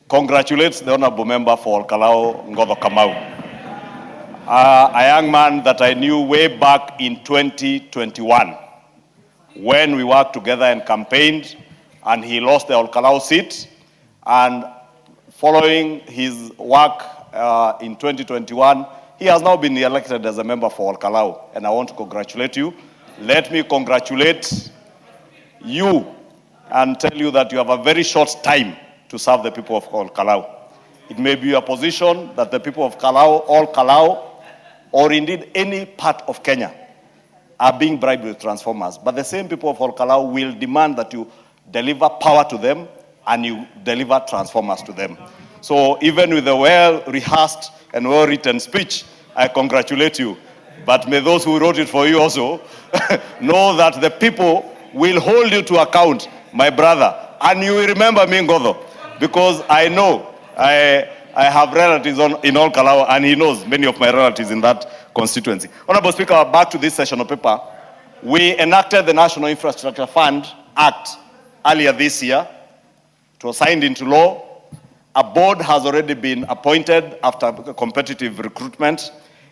congratulate the Honorable Member for Kalou Ngodo Kamau, a young man that I knew way back in 2021 when we worked together and campaigned, and he lost the Kalou seat. And following his work in 2021, he has now been elected as a member for Kalou, and I want to congratulate you. Let me congratulate you and tell you that you have a very short time to serve the people of Kalou. It may be a position that the people of Kalou, all Kalou, or indeed any part of Kenya, are being bribed with transformers. But the same people of Kalou will demand that you deliver power to them and you deliver transformers to them. So even with a well-rehearsed and well-written speech, I congratulate you. But may those who wrote it for you also know that the people will hold you to account, my brother. And you will remember me, Ngodo, because I know I have relatives in all Kalou, and he knows many of my relatives in that constituency. Honorable Speaker, back to this session of paper. We enacted the National Infrastructure Fund Act earlier this year. It was signed into law. A board has already been appointed after competitive recruitment,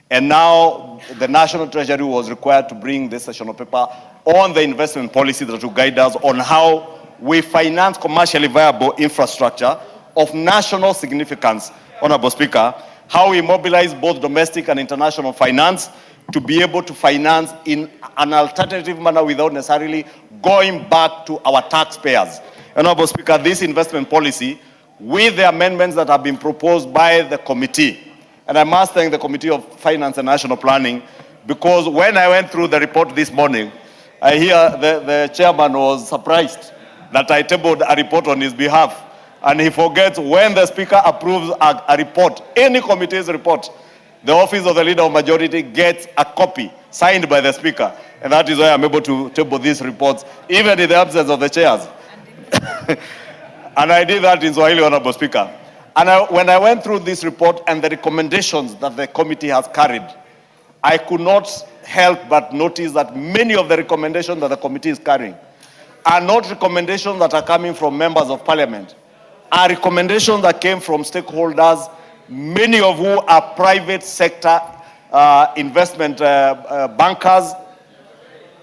and now the National Treasury was required to bring this session of paper on the investment policy that will guide us on how we finance commercially viable infrastructure of national significance, Honorable Speaker, how we mobilize both domestic and international finance to be able to finance in an alternative manner without necessarily going back to our taxpayers. Honorable Speaker, this investment policy, with the amendments that have been proposed by the committee, and I must thank the Committee of Finance and National Planning, because when I went through the report this morning, I hear the chairman was surprised that I tabled a report on his behalf. And he forgets when the Speaker approves a report, any committee's report, the office of the Leader of Majority gets a copy signed by the Speaker. And that is why I'm able to table these reports, even in the absence of the chairs. And I did that in Swahili, Honorable Speaker. And when I went through this report and the recommendations that the committee has carried, I could not help but notice that many of the recommendations that the committee is carrying are not recommendations that are coming from members of Parliament, are recommendations that came from stakeholders, many of whom are private sector investment bankers,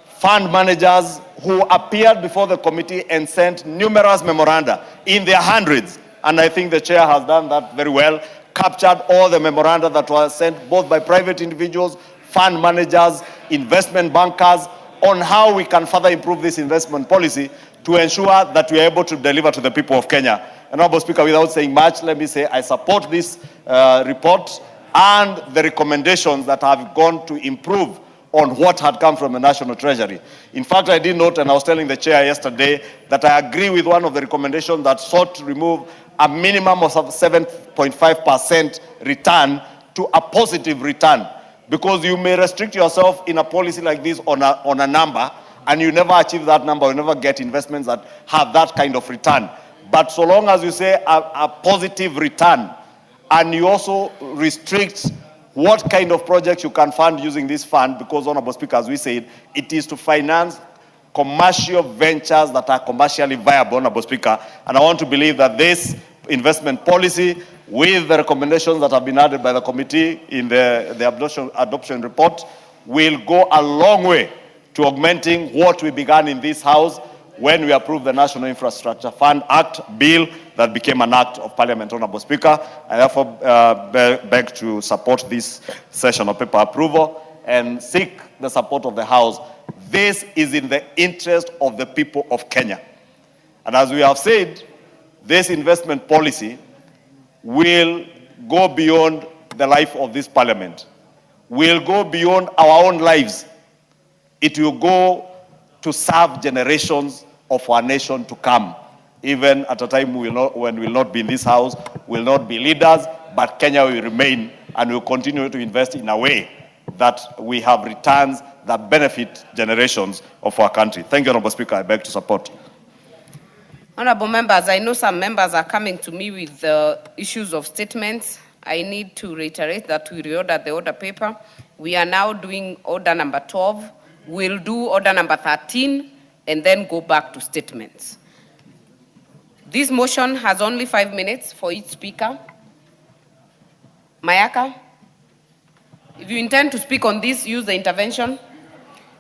fund managers, who appeared before the committee and sent numerous memoranda in their hundreds. And I think the chair has done that very well, captured all the memoranda that were sent both by private individuals, fund managers, investment bankers, on how we can further improve this investment policy to ensure that we are able to deliver to the people of Kenya. And Honorable Speaker, without saying much, let me say I support this report and the recommendations that have gone to improve on what had come from the National Treasury. In fact, I did note, and I was telling the chair yesterday, that I agree with one of the recommendations that sought to remove a minimum of 7.5% return to a positive return. Because you may restrict yourself in a policy like this on a number, and you never achieve that number, you never get investments that have that kind of return. But so long as you say a positive return, and you also restrict what kind of projects you can fund using this fund, because, Honorable Speaker, as we said, it is to finance commercial ventures that are commercially viable, Honorable Speaker. And I want to believe that this investment policy, with the recommendations that have been added by the committee in the adoption report, will go a long way to augmenting what we began in this House when we approved the National Infrastructure Fund Act bill that became an act of Parliament, Honorable Speaker. I therefore beg to support this session of paper approval and seek the support of the House. This is in the interest of the people of Kenya. And as we have said, this investment policy will go beyond the life of this Parliament, will go beyond our own lives. It will go to serve generations of our nation to come. Even at a time when we will not be in this House, will not be leaders, but Kenya will remain and will continue to invest in a way that we have returns that benefit generations of our country. Thank you, Honorable Speaker. I beg to support. Honorable members, I know some members are coming to me with issues of statements. I need to reiterate that we reordered the order paper. We are now doing order number 12. We'll do order number 13 and then go back to statements. This motion has only 5 minutes for each speaker. Mayaka, if you intend to speak on this, use the intervention.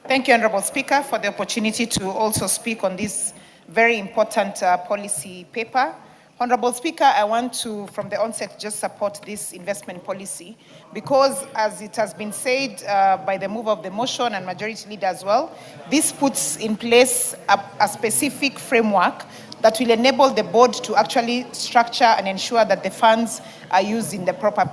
Thank you, Honorable Speaker, for the opportunity to also speak on this very important policy paper. Honorable Speaker, I want to, from the onset, just support this investment policy because, as it has been said by the mover of the motion and majority leader as well, this puts in place a specific framework that will enable the board to actually structure and ensure that the funds are used in the proper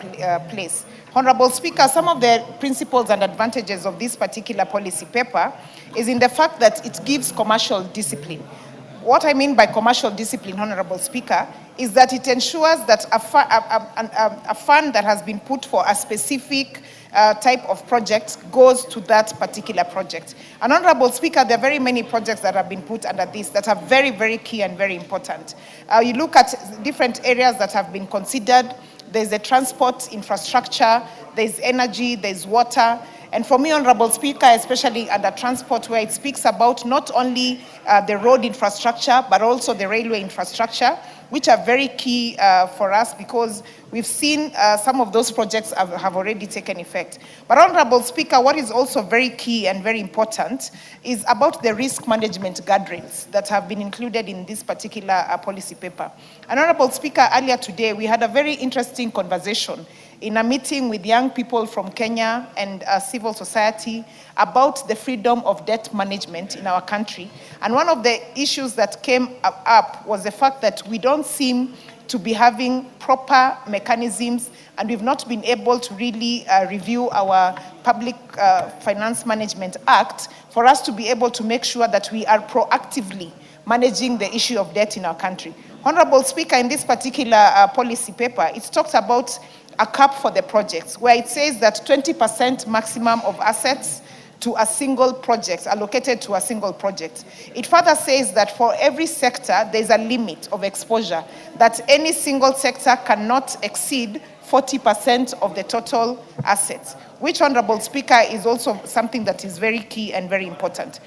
place. Honorable Speaker, some of the principles and advantages of this particular policy paper is in the fact that it gives commercial discipline. What I mean by commercial discipline, Honorable Speaker, is that it ensures that a fund that has been put for a specific type of project goes to that particular project. And Honorable Speaker, there are very many projects that have been put under this that are very, very key and very important. You look at different areas that have been considered. There's the transport infrastructure, there's energy, there's water. And for me, Honorable Speaker, especially under transport, where it speaks about not only the road infrastructure, but also the railway infrastructure, which are very key for us because we've seen some of those projects have already taken effect. But Honorable Speaker, what is also very key and very important is about the risk management guardrails that have been included in this particular policy paper. And Honorable Speaker, earlier today, we had a very interesting conversation in a meeting with young people from Kenya and civil society about the freedom of debt management in our country. And one of the issues that came up was the fact that we don't seem to be having proper mechanisms, and we've not been able to really review our Public Finance Management Act for us to be able to make sure that we are proactively managing the issue of debt in our country. Honorable Speaker, in this particular policy paper, it talks about a cap for the projects, where it says that 20% maximum of assets to a single project, allocated to a single project. It further says that for every sector, there's a limit of exposure, that any single sector cannot exceed 40% of the total assets, which, Honorable Speaker, is also something that is very key and very important.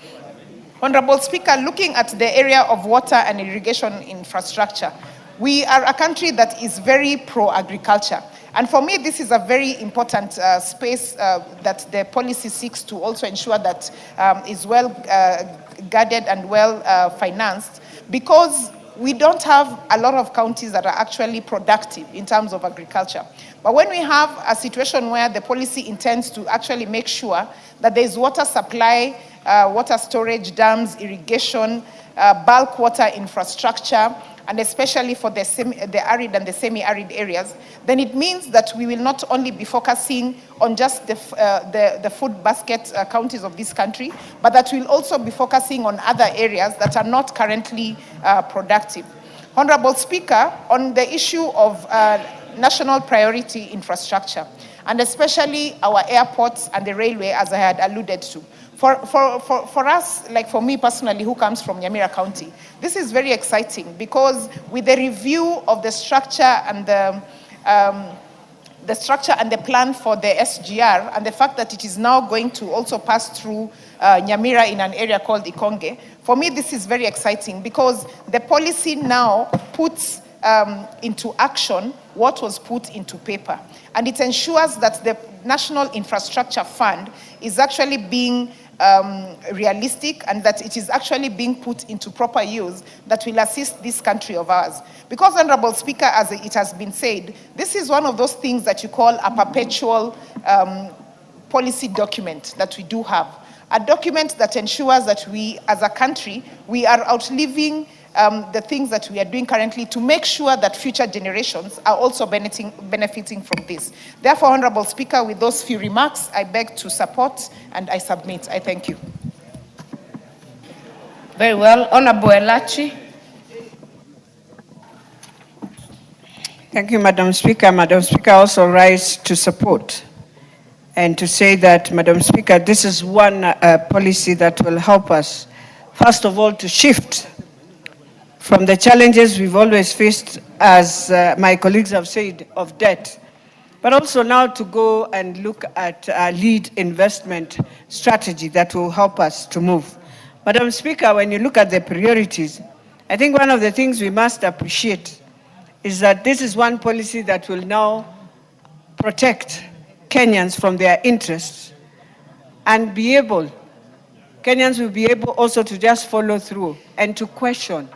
Honorable Speaker, looking at the area of water and irrigation infrastructure, we are a country that is very pro-agriculture. And for me, this is a very important space that the policy seeks to also ensure that is well guarded and well financed, because we don't have a lot of counties that are actually productive in terms of agriculture. But when we have a situation where the policy intends to actually make sure that there's water supply, water storage, dams, irrigation, bulk water infrastructure, and especially for the arid and the semi-arid areas, then it means that we will not only be focusing on just the food basket counties of this country, but that we'll also be focusing on other areas that are not currently productive. Honorable Speaker, on the issue of national priority infrastructure, and especially our airports and the railway, as I had alluded to, for us, like for me personally, who comes from Nyamira County, this is very exciting because with the review of the structure and the plan for the SGR, and the fact that it is now going to also pass through Nyamira in an area called Ichung'wah, for me this is very exciting because the policy now puts into action what was put into paper. And it ensures that the National Infrastructure Fund is actually being realistic, and that it is actually being put into proper use that will assist this country of ours. Because, Honorable Speaker, as it has been said, this is one of those things that you call a perpetual policy document that we do have. A document that ensures that we, as a country, we are outliving the things that we are doing currently to make sure that future generations are also benefiting from this. Therefore, Honorable Speaker, with those few remarks, I beg to support and I submit. I thank you. Very well. Honorable Elachi. Thank you, Madam Speaker. Madam Speaker, also rise to support and to say that, Madam Speaker, this is one policy that will help us, first of all, to shift from the challenges we've always faced, as my colleagues have said, of debt, but also now to go and look at a lead investment strategy that will help us to move. Madam Speaker, when you look at the priorities, I think one of the things we must appreciate is that this is one policy that will now protect Kenyans from their interests and be able, Kenyans will be able also to just follow through and to question.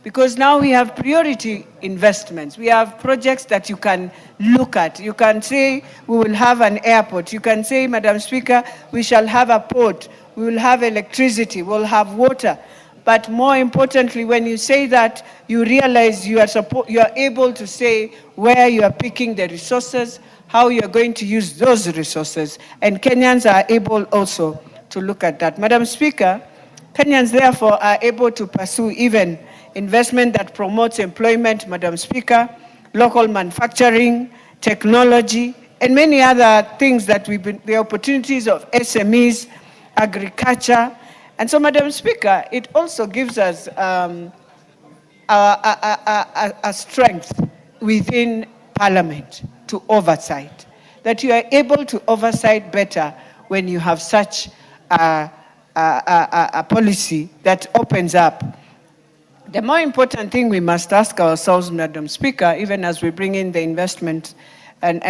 Because now we have priority investments. We have projects that you can look at. You can say we will have an airport. You can say, Madam Speaker, we shall have a port. We will have electricity. We'll have water. But more importantly, when you say that, you realize you are able to say where you are picking the resources, how you are going to use those resources. And Kenyans are able also to look at that. Madam Speaker, Kenyans therefore are able to pursue even investment that promotes employment, Madam Speaker, local manufacturing, technology, and many other things that the opportunities of SMEs, agriculture. And so, Madam Speaker, it also gives us a strength within Parliament to oversight, that you are able to oversight better when you have such a policy that opens up. The more important thing we must ask ourselves, Madam Speaker, even as we bring in the investment and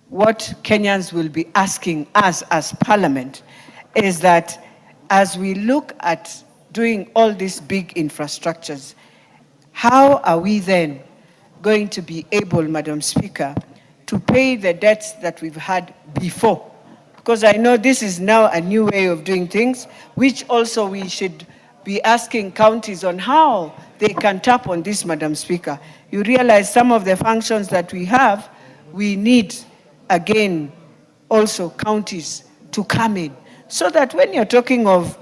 what Kenyans will be asking us as Parliament, is that as we look at doing all these big infrastructures, how are we then going to be able, Madam Speaker, to pay the debts that we've had before? Because I know this is now a new way of doing things, which also we should be asking counties on how they can tap on this, Madam Speaker. You realize some of the functions that we have, we need, again, also counties to come in. So that when you're talking of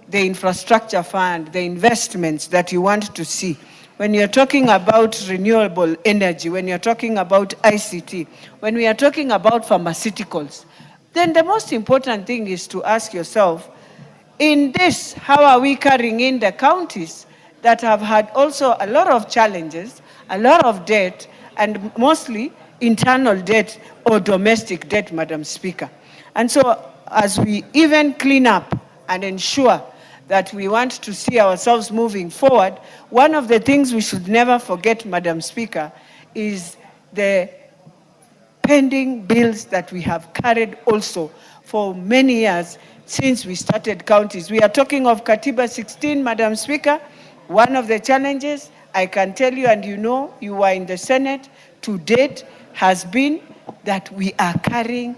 the infrastructure fund, the investments that you want to see, when you're talking about renewable energy, when you're talking about ICT, when we are talking about pharmaceuticals, then the most important thing is to ask yourself, in this, how are we carrying in the counties that have had also a lot of challenges, a lot of debt, and mostly internal debt or domestic debt, Madam Speaker? And so as we even clean up and ensure that we want to see ourselves moving forward, one of the things we should never forget, Madam Speaker, is the pending bills that we have carried also for many years since we started counties. We are talking of Katiba 16, Madam Speaker. One of the challenges, I can tell you, and you know, you were in the Senate, to date has been that we are carrying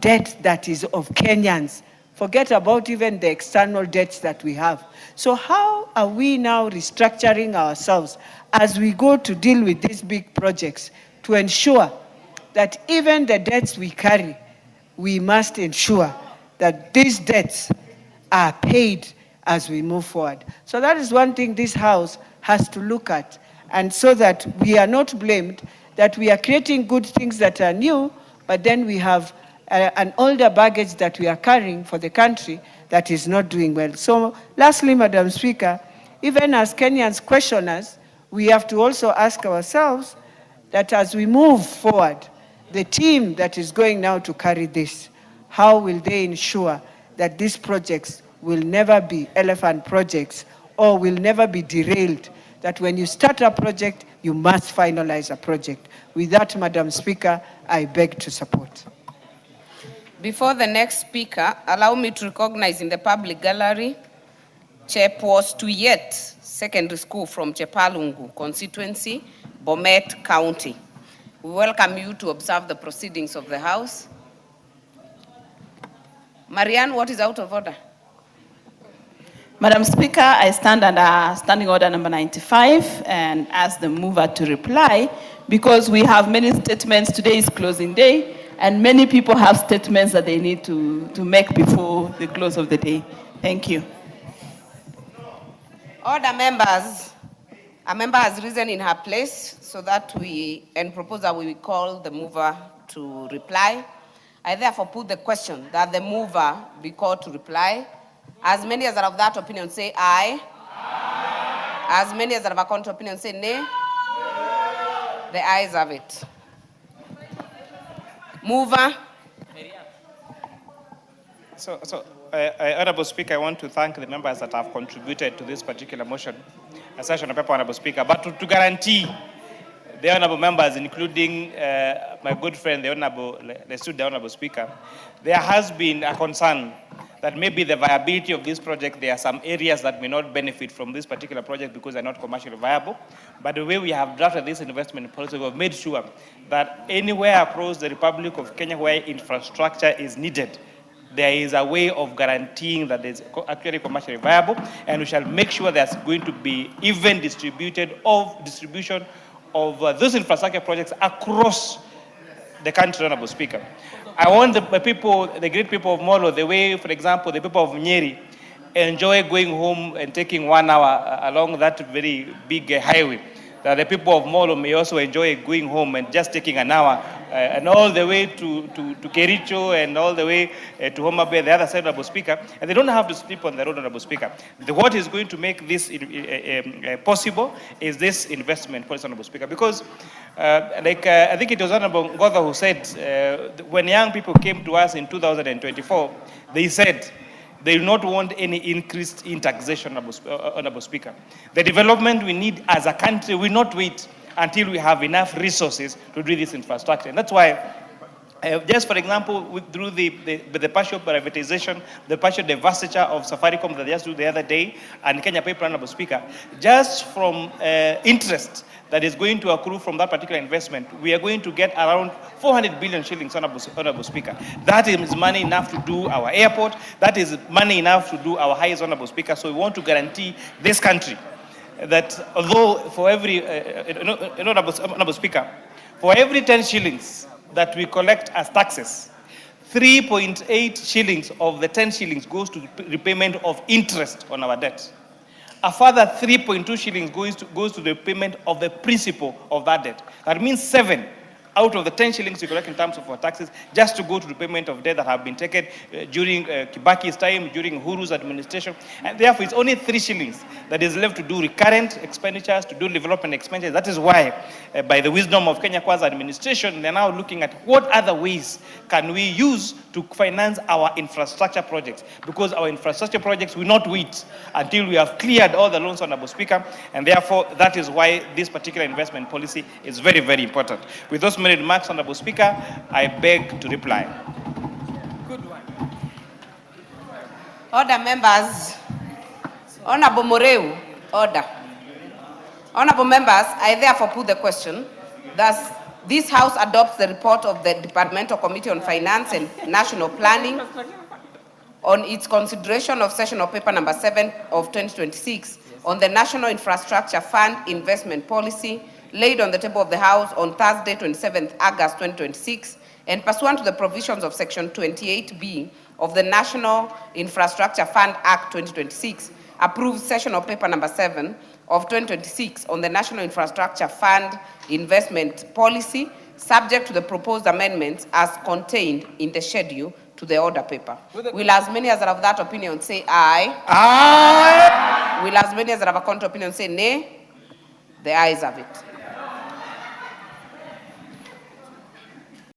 debt that is of Kenyans. Forget about even the external debts that we have. So how are we now restructuring ourselves as we go to deal with these big projects to ensure that even the debts we carry, we must ensure that these debts are paid as we move forward. So that is one thing this House has to look at, and so that we are not blamed that we are creating good things that are new, but then we have an older baggage that we are carrying for the country that is not doing well. So lastly, Madam Speaker, even as Kenyans question us, we have to also ask ourselves that as we move forward, the team that is going now to carry this, how will they ensure that these projects will never be elephant projects or will never be derailed, that when you start a project, you must finalize a project. With that, Madam Speaker, I beg to support. Before the next speaker, allow me to recognize in the public gallery Chairperson Tuyet Secondary School from Chepalungu constituency, Bomet County. We welcome you to observe the proceedings of the House. Marianne, what is out of order? Madam Speaker, I stand under Standing Order number 95 and ask the mover to reply because we have many statements. Today is closing day and many people have statements that they need to make before the close of the day. Thank you. Order, members. A member has risen in her place so that proposer we will call the mover to reply. I therefore put the question that the mover be called to reply. As many as are of that opinion say aye. Aye. As many as are of a contrary opinion say nay. No. The ayes have it. Mover. So Honorable Speaker, I want to thank the members that have contributed to this particular motion, session of paper, Honorable Speaker. But to guarantee the honorable members, including my good friend, the Honorable Speaker, there has been a concern that maybe the viability of this project, there are some areas that may not benefit from this particular project because they're not commercially viable. But the way we have drafted this investment policy, we have made sure that anywhere across the Republic of Kenya where infrastructure is needed, there is a way of guaranteeing that it's actually commercially viable, and we shall make sure there's going to be even distribution of those infrastructure projects across the country, Honorable Speaker. I want the great people of Molo, the way, for example, the people of Nyeri enjoy going home and taking 1 hour along that very big highway. That the people of Molo may also enjoy going home and just taking an hour and all the way to Kericho and all the way to Homa Bay, the other side, Honorable Speaker, and they don't have to sleep on the road, Honorable Speaker. What is going to make this possible is this investment policy, Honorable Speaker, because I think it was Honorable Ngodha who said when young people came to us in 2024, they said they do not want any increased in taxation, Honorable Speaker. The development we need as a country will not wait until we have enough resources to do this infrastructure. And that's why, just for example, through the partial privatization, the partial divestiture of Safaricom that they just did the other day, and Kenya Paper, Honorable Speaker, just from interest that is going to accrue from that particular investment, we are going to get around 400 billion shillings, Honorable Speaker. That is money enough to do our airport. That is money enough to do our highways, Honorable Speaker. So we want to guarantee this country that although for every, Honorable Speaker, for every 10 shillings that we collect as taxes, 3.8 shillings of the 10 shillings goes to repayment of interest on our debt. A further 3.2 shillings goes to the payment of the principal of that debt. That means 7 out of the 10 shillings we collect in terms of our taxes just to go to the payment of debt that have been taken during Kibaki's time, during Huru's administration. And therefore, it's only 3 shillings that is left to do recurrent expenditures, to do development expenditures. That is why, by the wisdom of Kenya Kwanza administration, they're now looking at what other ways can we use to finance our infrastructure projects, because our infrastructure projects will not wait until we have cleared all the loans, Honorable Speaker, and therefore that is why this particular investment policy is very, very important. With those many remarks, Honorable Speaker, I beg to reply. Good one. Order, members. Honorable Moreu, order. Honorable members, I therefore put the question. Thus, this House adopts the report of the Departmental Committee on Finance and National Planning on its consideration of session of paper number 7 of 2026 on the National Infrastructure Fund Investment Policy laid on the table of the House on Thursday, 27th August 2026, and pursuant to the provisions of Section 28B of the National Infrastructure Fund Act 2026, approved session of paper number 7 of 2026 on the National Infrastructure Fund Investment Policy, subject to the proposed amendments as contained in the schedule to the order paper. Will as many as are of that opinion say aye? Aye. Will as many as are of a contrary opinion say nay? The ayes have it.